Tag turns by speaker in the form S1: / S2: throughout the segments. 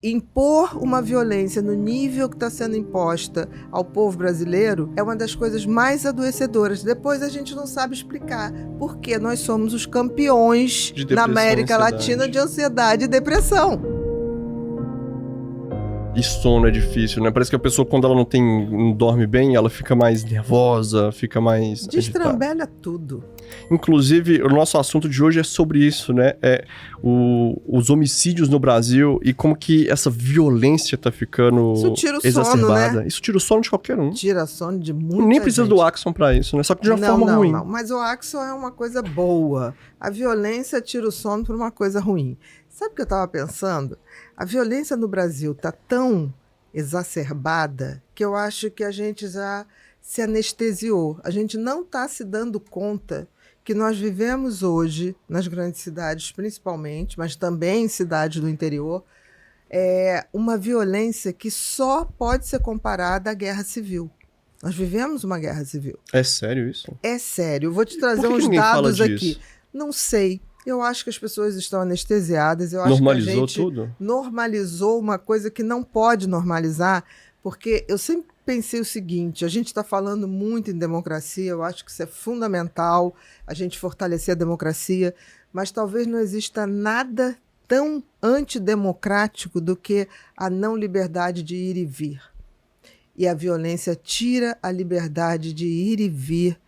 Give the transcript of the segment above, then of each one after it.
S1: Impor uma violência no nível que está sendo imposta ao povo brasileiro é uma das coisas mais adoecedoras. Depois a gente não sabe explicar porque nós somos os campeões na América Latina de ansiedade e depressão.
S2: E sono é difícil, né? Parece que a pessoa, quando ela não dorme bem, ela fica mais nervosa, fica mais
S1: destrambelha tudo.
S2: Inclusive, o nosso assunto de hoje é sobre isso, né? Os homicídios no Brasil e como que essa violência tá ficando exacerbada.
S1: Sono, né?
S2: Isso tira o sono de qualquer um.
S1: Tira sono de muita
S2: Nem precisa
S1: gente.
S2: do Axon pra isso, né? Só que de uma forma ruim.
S1: Não, mas o Axon é uma coisa boa. A violência tira o sono por uma coisa ruim. Sabe o que eu estava pensando? A violência no Brasil está tão exacerbada que eu acho que a gente já se anestesiou. A gente não está se dando conta que nós vivemos hoje, nas grandes cidades principalmente, mas também em cidades do interior, uma violência que só pode ser comparada à guerra civil. Nós vivemos uma guerra civil.
S2: É sério isso?
S1: É sério. Eu vou te trazer uns dados aqui. Não sei. Eu acho que as pessoas estão anestesiadas. Eu acho
S2: normalizou
S1: que a gente
S2: tudo?
S1: Normalizou uma coisa que não pode normalizar, porque eu sempre pensei o seguinte, a gente está falando muito em democracia, eu acho que isso é fundamental, a gente fortalecer a democracia, mas talvez não exista nada tão antidemocrático do que a não liberdade de ir e vir. E a violência tira a liberdade de ir e vir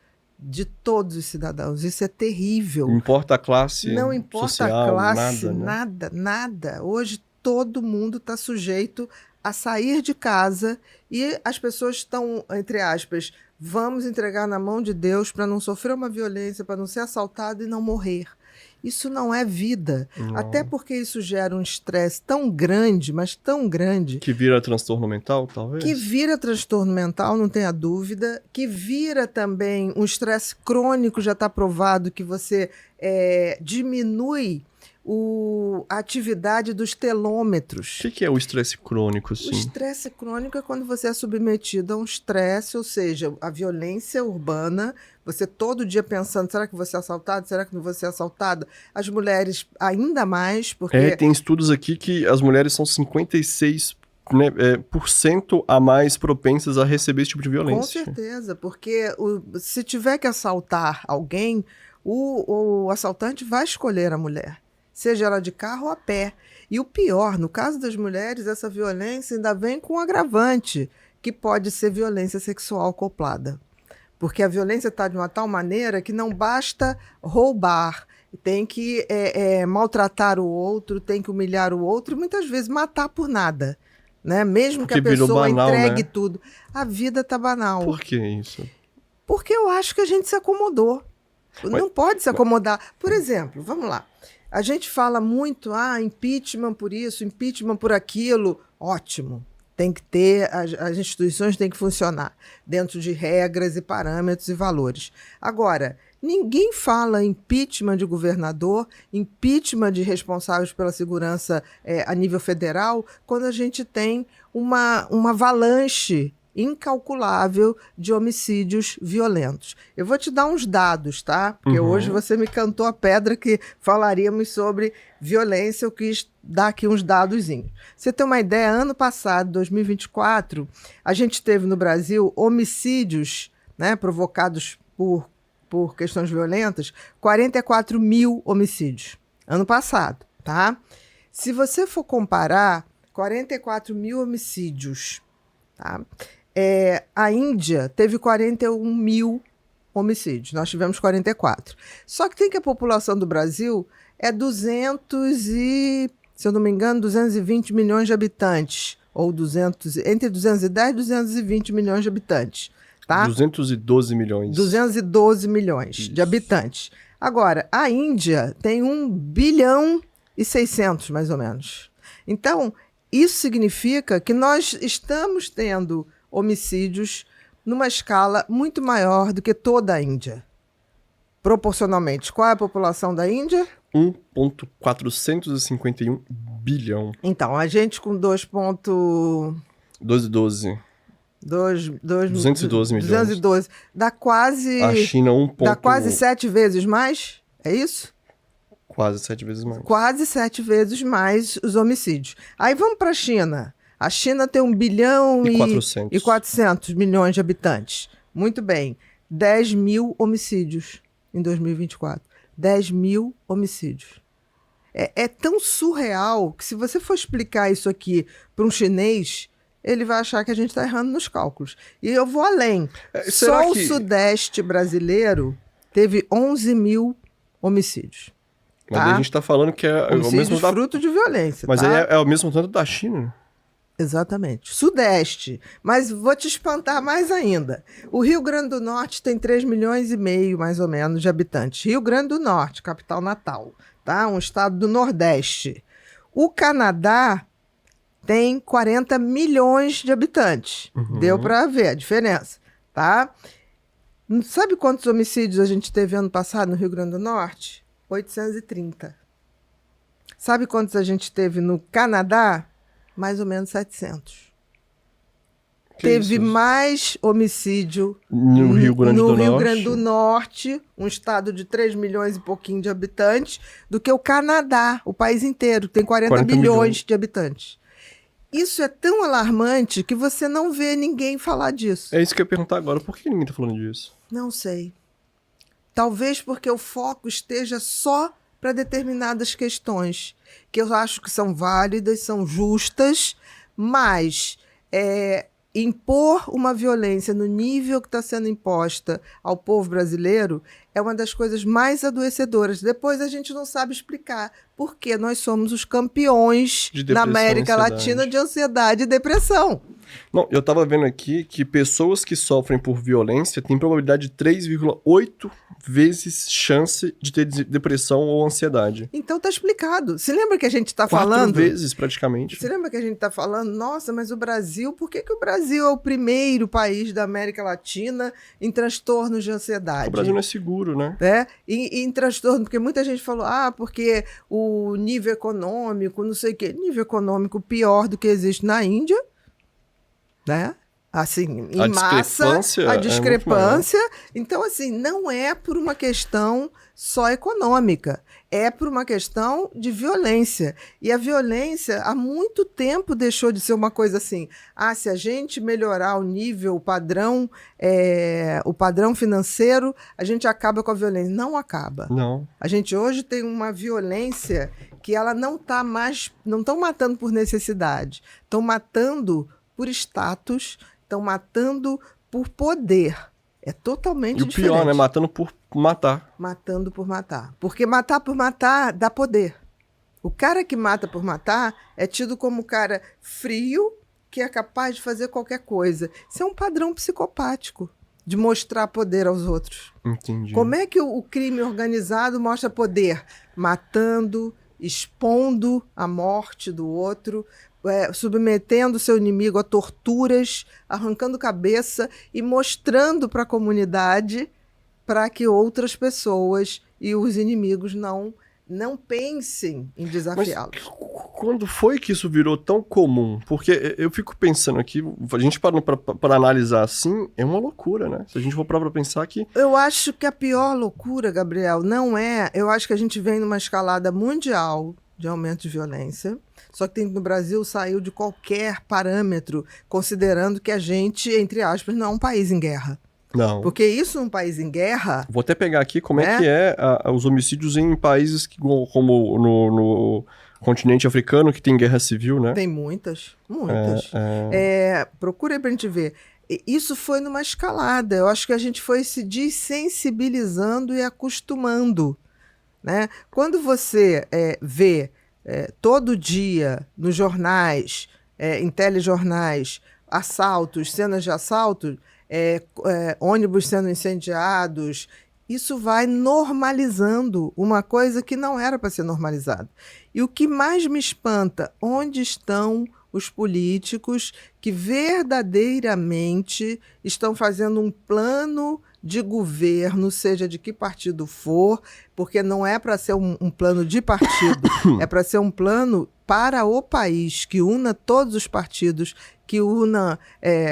S1: de todos os cidadãos. Isso é terrível.
S2: Não importa a classe
S1: Não importa
S2: social,
S1: a classe,
S2: nada, né?
S1: nada. Hoje todo mundo está sujeito a sair de casa e as pessoas estão, entre aspas, vamos entregar na mão de Deus para não sofrer uma violência, para não ser assaltado e não morrer. Isso não é vida.
S2: Não.
S1: Até porque isso gera um estresse tão grande, mas tão grande...
S2: Que vira transtorno mental, talvez?
S1: Que vira transtorno mental, não tenha dúvida. Que vira também um estresse crônico, já está provado que você diminui a atividade dos telômetros.
S2: O que é o estresse crônico, sim?
S1: O estresse crônico é quando você é submetido a um estresse, ou seja, a violência urbana, você todo dia pensando, será que vou ser assaltado? Será que não vou ser assaltada? As mulheres ainda mais, porque...
S2: Tem estudos aqui que as mulheres são 56% por cento a mais propensas a receber esse tipo de violência.
S1: Com certeza, porque se tiver que assaltar alguém, o assaltante vai escolher a mulher. Seja ela de carro ou a pé. E o pior, no caso das mulheres, essa violência ainda vem com um agravante, que pode ser violência sexual acoplada. Porque a violência está de uma tal maneira que não basta roubar, tem que maltratar o outro, tem que humilhar o outro e muitas vezes matar por nada. Né? Mesmo
S2: porque
S1: que a pessoa
S2: banal,
S1: entregue
S2: né?
S1: tudo. A vida está banal.
S2: Por que isso?
S1: Porque eu acho que a gente se acomodou. Não pode se acomodar. Por exemplo, vamos lá. A gente fala muito, impeachment por isso, impeachment por aquilo. Ótimo. Tem que ter, as instituições têm que funcionar dentro de regras e parâmetros e valores. Agora, ninguém fala impeachment de governador, impeachment de responsáveis pela segurança a nível federal, quando a gente tem uma avalanche incalculável de homicídios violentos. Eu vou te dar uns dados, tá? Porque hoje você me cantou a pedra que falaríamos sobre violência, eu quis dar aqui uns dadozinhos. Você tem uma ideia, ano passado, 2024, a gente teve no Brasil homicídios, né, provocados por questões violentas, 44 mil homicídios. Ano passado, tá? Se você for comparar 44 mil homicídios, tá? A Índia teve 41 mil homicídios, nós tivemos 44. Só que tem que a população do Brasil é se eu não me engano, 220 milhões de habitantes, ou entre 210 e 220 milhões de habitantes. Tá?
S2: 212 milhões.
S1: 212 milhões
S2: Isso.
S1: de habitantes. Agora, a Índia tem 1 bilhão e 600, mais ou menos. Então, isso significa que nós estamos tendo homicídios numa escala muito maior do que toda a Índia. Proporcionalmente, qual é a população da Índia?
S2: 1,451 bilhão.
S1: Então, a gente com
S2: 212 milhões.
S1: 212. Dá quase...
S2: A China,
S1: Dá quase 7 vezes mais? É isso?
S2: Quase 7 vezes mais.
S1: Quase 7 vezes mais os homicídios. Aí vamos para a China. A China tem 1 bilhão e 400 milhões de habitantes. Muito bem. 10 mil homicídios em 2024. 10 mil homicídios. É tão surreal que se você for explicar isso aqui para um chinês, ele vai achar que a gente está errando nos cálculos. E eu vou além. Só o Sudeste brasileiro teve 11 mil homicídios.
S2: Mas aí a gente está falando que é o mesmo
S1: fruto de violência.
S2: Mas
S1: tá?
S2: aí é o mesmo tanto da China.
S1: Exatamente. Sudeste. Mas vou te espantar mais ainda. O Rio Grande do Norte tem 3 milhões e meio, mais ou menos, de habitantes. Rio Grande do Norte, capital Natal. Tá? Um estado do Nordeste. O Canadá tem 40 milhões de habitantes. Deu para ver a diferença. Tá? Sabe quantos homicídios a gente teve ano passado no Rio Grande do Norte? 830. Sabe quantos a gente teve no Canadá? Mais ou menos 700. Teve mais homicídio
S2: no Rio
S1: Grande do Norte, um estado de 3 milhões e pouquinho de habitantes, do que o Canadá, o país inteiro, tem 40 milhões de habitantes. Isso é tão alarmante que você não vê ninguém falar disso.
S2: É isso que eu ia perguntar agora. Por que ninguém está falando disso?
S1: Não sei. Talvez porque o foco esteja só para determinadas questões, que eu acho que são válidas, são justas, mas impor uma violência no nível que está sendo imposta ao povo brasileiro é uma das coisas mais adoecedoras. Depois a gente não sabe explicar por que nós somos os campeões na América Latina de ansiedade e depressão.
S2: Não, eu estava vendo aqui que pessoas que sofrem por violência têm probabilidade de 3,8 vezes chance de ter depressão ou ansiedade.
S1: Então tá explicado. Se lembra que a gente está falando...
S2: 4 vezes, praticamente.
S1: Se lembra que a gente está falando, nossa, mas o Brasil... Por que o Brasil é o primeiro país da América Latina em transtornos de ansiedade?
S2: O Brasil não é seguro, né?
S1: E em transtorno, porque muita gente falou, porque o nível econômico, não sei o quê. Nível econômico pior do que existe na Índia, né? Assim, em massa, a discrepância. Então, assim, não é por uma questão só econômica, é por uma questão de violência. E a violência, há muito tempo, deixou de ser uma coisa assim, se a gente melhorar o nível, o padrão financeiro, a gente acaba com a violência. Não acaba.
S2: Não.
S1: A gente hoje tem uma violência que ela não está mais... Não estão matando por necessidade, estão matando por status, estão matando por poder. É totalmente diferente.
S2: E o pior, né? Matando por matar.
S1: Matando por matar. Porque matar por matar dá poder. O cara que mata por matar é tido como um cara frio que é capaz de fazer qualquer coisa. Isso é um padrão psicopático de mostrar poder aos outros.
S2: Entendi.
S1: Como é que o crime organizado mostra poder? Matando, expondo a morte do outro, submetendo seu inimigo a torturas, arrancando cabeça e mostrando para a comunidade para que outras pessoas e os inimigos não pensem em desafiá-los.
S2: Quando foi que isso virou tão comum? Porque eu fico pensando aqui, a gente parando para analisar assim, é uma loucura, né? Se a gente for para pensar que...
S1: Eu acho que a pior loucura, Gabriel, não é... Eu acho que a gente vem numa escalada mundial de aumento de violência, só que no Brasil saiu de qualquer parâmetro, considerando que a gente, entre aspas, não é um país em guerra.
S2: Não.
S1: Porque isso num país em guerra...
S2: Vou até pegar aqui como é que é os homicídios em países como no continente africano, que tem guerra civil, né?
S1: Tem muitas. Procura aí pra gente ver. Isso foi numa escalada. Eu acho que a gente foi se desensibilizando e acostumando, né? Quando você vê todo dia nos jornais, em telejornais, assaltos, cenas de assalto, ônibus sendo incendiados, isso vai normalizando uma coisa que não era para ser normalizada. E o que mais me espanta, onde estão os políticos que verdadeiramente estão fazendo um plano de governo, seja de que partido for, porque não é para ser um plano de partido, é para ser um plano para o país, que una todos os partidos, que una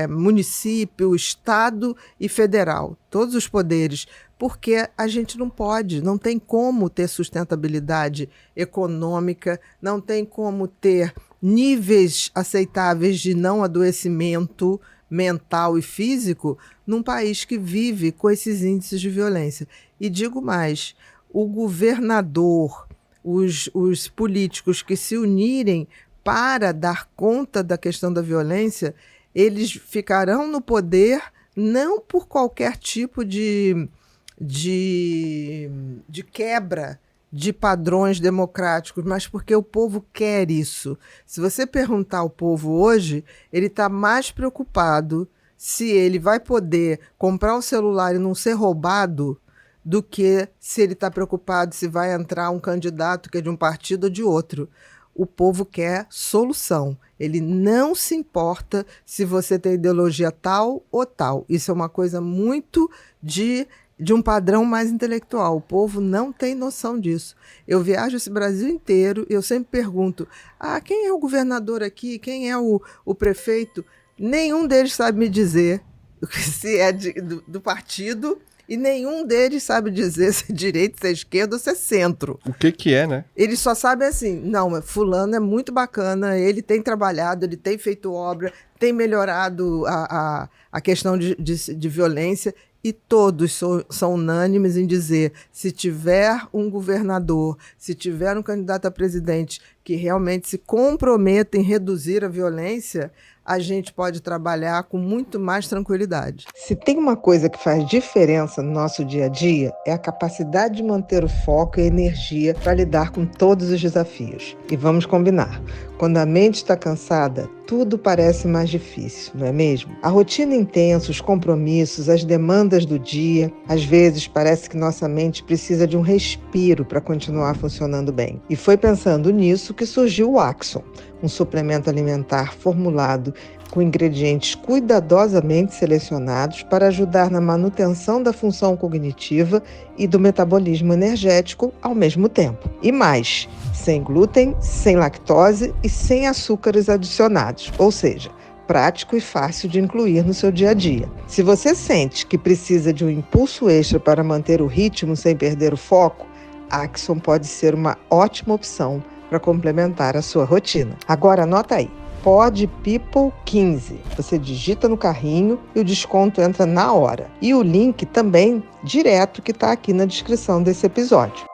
S1: município, estado e federal, todos os poderes, porque a gente não tem como ter sustentabilidade econômica, não tem como ter níveis aceitáveis de não adoecimento mental e físico num país que vive com esses índices de violência. E digo mais, o governador, os políticos que se unirem para dar conta da questão da violência, eles ficarão no poder não por qualquer tipo de quebra de padrões democráticos, mas porque o povo quer isso. Se você perguntar ao povo hoje, ele está mais preocupado se ele vai poder comprar um celular e não ser roubado do que se ele está preocupado se vai entrar um candidato que é de um partido ou de outro. O povo quer solução. Ele não se importa se você tem ideologia tal ou tal. Isso é uma coisa muito de um padrão mais intelectual. O povo não tem noção disso. Eu viajo esse Brasil inteiro e eu sempre pergunto, quem é o governador aqui? Quem é o prefeito? Nenhum deles sabe me dizer se é do partido e nenhum deles sabe dizer se é direita, se é esquerda ou se é centro.
S2: O que é, né?
S1: Eles só sabem assim, não, fulano é muito bacana, ele tem trabalhado, ele tem feito obra, tem melhorado a questão de violência. E todos são unânimes em dizer, se tiver um governador, se tiver um candidato a presidente que realmente se comprometa em reduzir a violência, a gente pode trabalhar com muito mais tranquilidade. Se tem uma coisa que faz diferença no nosso dia a dia, é a capacidade de manter o foco e a energia para lidar com todos os desafios. E vamos combinar, quando a mente está cansada, tudo parece mais difícil, não é mesmo? A rotina intensa, os compromissos, as demandas do dia, às vezes parece que nossa mente precisa de um respiro para continuar funcionando bem. E foi pensando nisso que surgiu o Axon, um suplemento alimentar formulado com ingredientes cuidadosamente selecionados para ajudar na manutenção da função cognitiva e do metabolismo energético ao mesmo tempo. E mais, sem glúten, sem lactose e sem açúcares adicionados, ou seja, prático e fácil de incluir no seu dia a dia. Se você sente que precisa de um impulso extra para manter o ritmo sem perder o foco, Axon pode ser uma ótima opção para complementar a sua rotina. Agora anota aí, Pod People 15. Você digita no carrinho e o desconto entra na hora. E o link também direto que está aqui na descrição desse episódio.